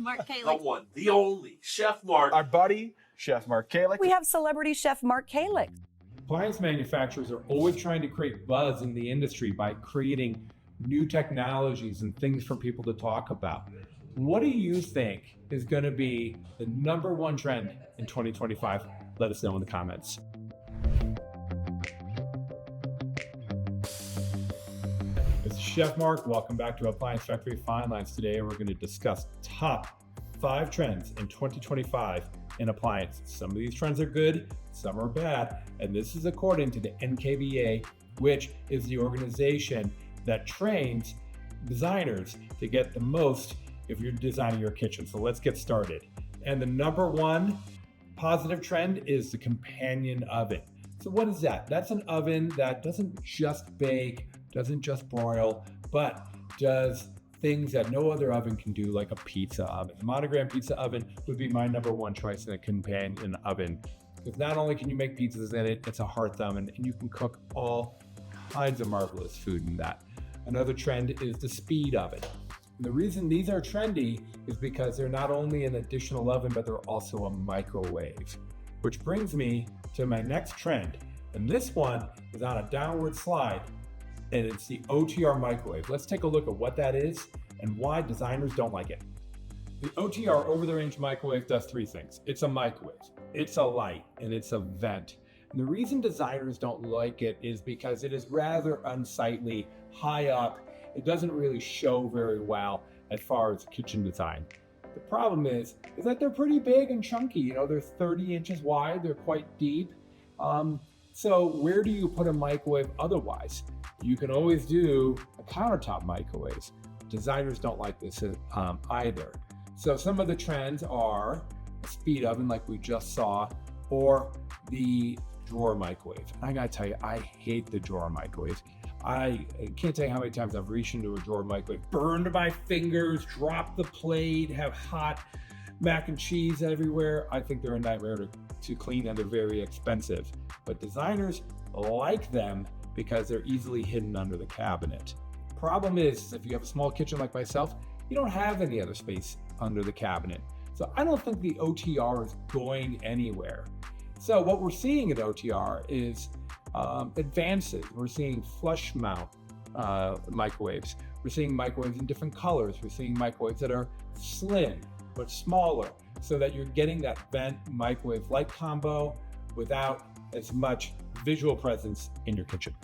Mark The Kalick. one, the only, Chef Mark. Our buddy, Chef Mark Kalick. We have celebrity chef Mark Kalick. Appliance manufacturers are always trying to create buzz in the industry by creating new technologies and things for people to talk about. What do you think is going to be the number one trend in 2025? Let us know in the comments. It's Chef Mark. Welcome back to Appliance Factory Fine Lines. Today we're going to discuss top 5 trends in 2025 in appliances. Some of these trends are good, some are bad, and this is according to the NKBA, which is the organization that trains designers to get the most if you're designing your kitchen. So let's get started. And the number one positive trend is the companion oven. So what is that? That's an oven that doesn't just bake, doesn't just broil, but does things that no other oven can do, like a pizza oven. The Monogram pizza oven would be my number one choice in a companion oven. Because not only can you make pizzas in it, it's a hearth oven, and you can cook all kinds of marvelous food in that. Another trend is the speed oven. And the reason these are trendy is because they're not only an additional oven, but they're also a microwave. Which brings me to my next trend. And this one is on a downward slide, and it's the OTR microwave. Let's take a look at what that is and why designers don't like it. The OTR, over-the-range microwave, does 3 things. It's a microwave, it's a light, and it's a vent. And the reason designers don't like it is because it is rather unsightly, high up. It doesn't really show very well as far as kitchen design. The problem is that they're pretty big and chunky. You know, they're 30 inches wide, they're quite deep. So where do you put a microwave otherwise? You can always do a countertop microwave. Designers don't like this either. So some of the trends are a speed oven like we just saw, or the drawer microwave. And I gotta tell you, I hate the drawer microwave. I can't tell you how many times I've reached into a drawer microwave, burned my fingers, dropped the plate, have hot mac and cheese everywhere. I think they're a nightmare to clean, and they're very expensive. But designers like them because they're easily hidden under the cabinet. Problem is, if you have a small kitchen like myself, you don't have any other space under the cabinet. So I don't think the OTR is going anywhere. So what we're seeing at OTR is advances. We're seeing flush mount microwaves. We're seeing microwaves in different colors. We're seeing microwaves that are slim but smaller, so that you're getting that vent microwave light combo without as much visual presence in your kitchen.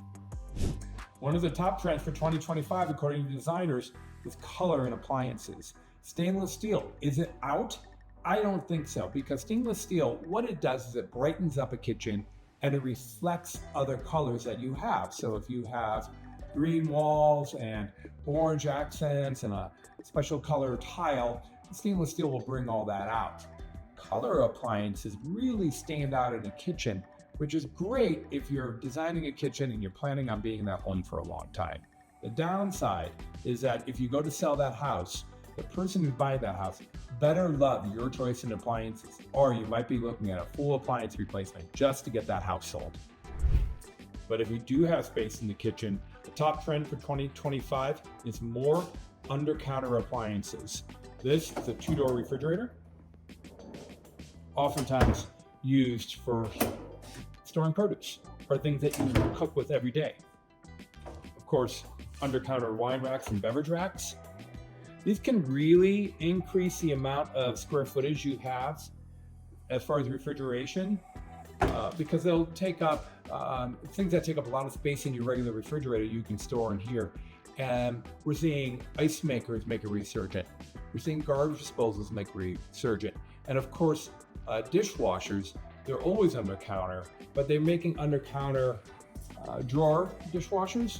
One of the top trends for 2025, according to designers, is color in appliances. Stainless steel, is it out? I don't think so, because stainless steel, what it does is it brightens up a kitchen and it reflects other colors that you have. So if you have green walls and orange accents and a special color tile, stainless steel will bring all that out. Color appliances really stand out in a kitchen, which is great if you're designing a kitchen and you're planning on being in that home for a long time. The downside is that if you go to sell that house, the person who's buying that house better love your choice in appliances, or you might be looking at a full appliance replacement just to get that house sold. But if you do have space in the kitchen, the top trend for 2025 is more under-counter appliances. This is a 2-door refrigerator, oftentimes used for storing produce or things that you cook with every day. Of course, under-counter wine racks and beverage racks. These can really increase the amount of square footage you have as far as refrigeration, because they'll take up things that take up a lot of space in your regular refrigerator you can store in here. And we're seeing ice makers make a resurgent. We're seeing garbage disposals make a resurgent. And of course, dishwashers, they're always under counter, but they're making under counter drawer dishwashers,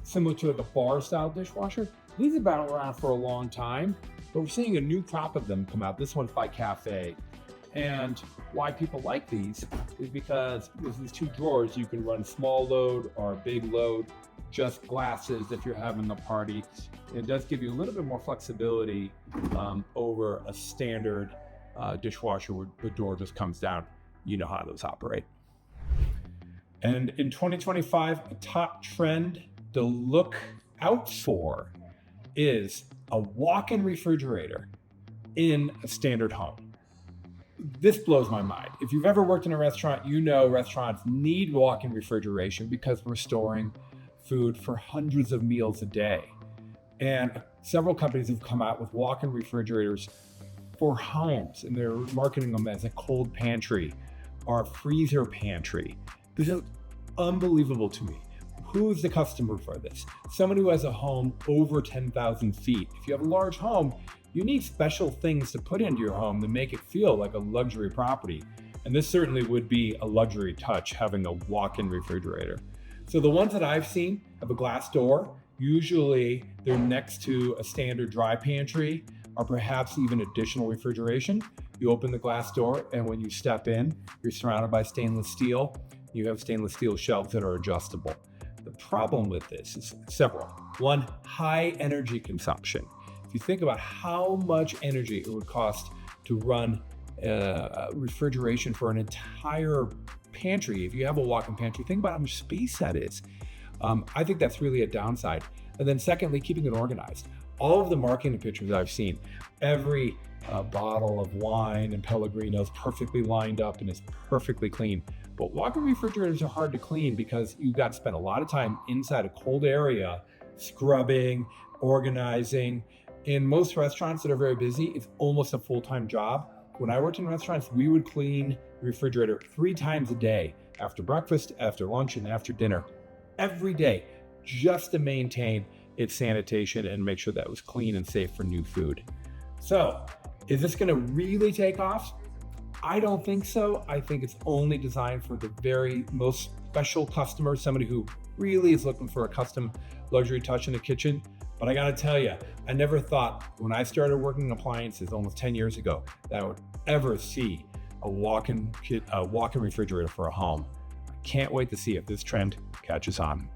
similar to the bar style dishwasher. These have been around for a long time, but we're seeing a new crop of them come out. This one's by Cafe. And why people like these is because with these 2 drawers, you can run small load or big load, just glasses if you're having a party. It does give you a little bit more flexibility over a standard dishwasher where the door just comes down. You know how those operate. And in 2025, a top trend to look out for is a walk-in refrigerator. in a standard home. This blows my mind. If you've ever worked in a restaurant, you know restaurants need walk-in refrigeration because we're storing food for hundreds of meals a day. And several companies have come out with walk-in refrigerators for homes, and they're marketing them as a cold pantry or a freezer pantry. This is unbelievable to me. Who's the customer for this? Someone who has a home over 10,000 feet. If you have a large home, you need special things to put into your home to make it feel like a luxury property. And this certainly would be a luxury touch, having a walk-in refrigerator. So the ones that I've seen have a glass door. Usually they're next to a standard dry pantry or perhaps even additional refrigeration. You open the glass door, and when you step in, you're surrounded by stainless steel. You have stainless steel shelves that are adjustable. The problem with this is several. One, high energy consumption. If you think about how much energy it would cost to run refrigeration for an entire pantry, if you have a walk-in pantry, think about how much space that is. I think that's really a downside. And then secondly, keeping it organized. All of the marketing pictures I've seen, every bottle of wine and Pellegrino is perfectly lined up and is perfectly clean. But walk-in refrigerators are hard to clean because you've got to spend a lot of time inside a cold area, scrubbing, organizing. In most restaurants that are very busy, it's almost a full-time job. When I worked in restaurants, we would clean the refrigerator 3 times a day, after breakfast, after lunch, and after dinner, every day, just to maintain its sanitation and make sure that it was clean and safe for new food. So, is this going to really take off? I don't think so. I think it's only designed for the very most special customer, somebody who really is looking for a custom luxury touch in the kitchen. But I gotta tell you, I never thought when I started working in appliances almost 10 years ago that I would ever see a walk-in refrigerator for a home. I can't wait to see if this trend catches on.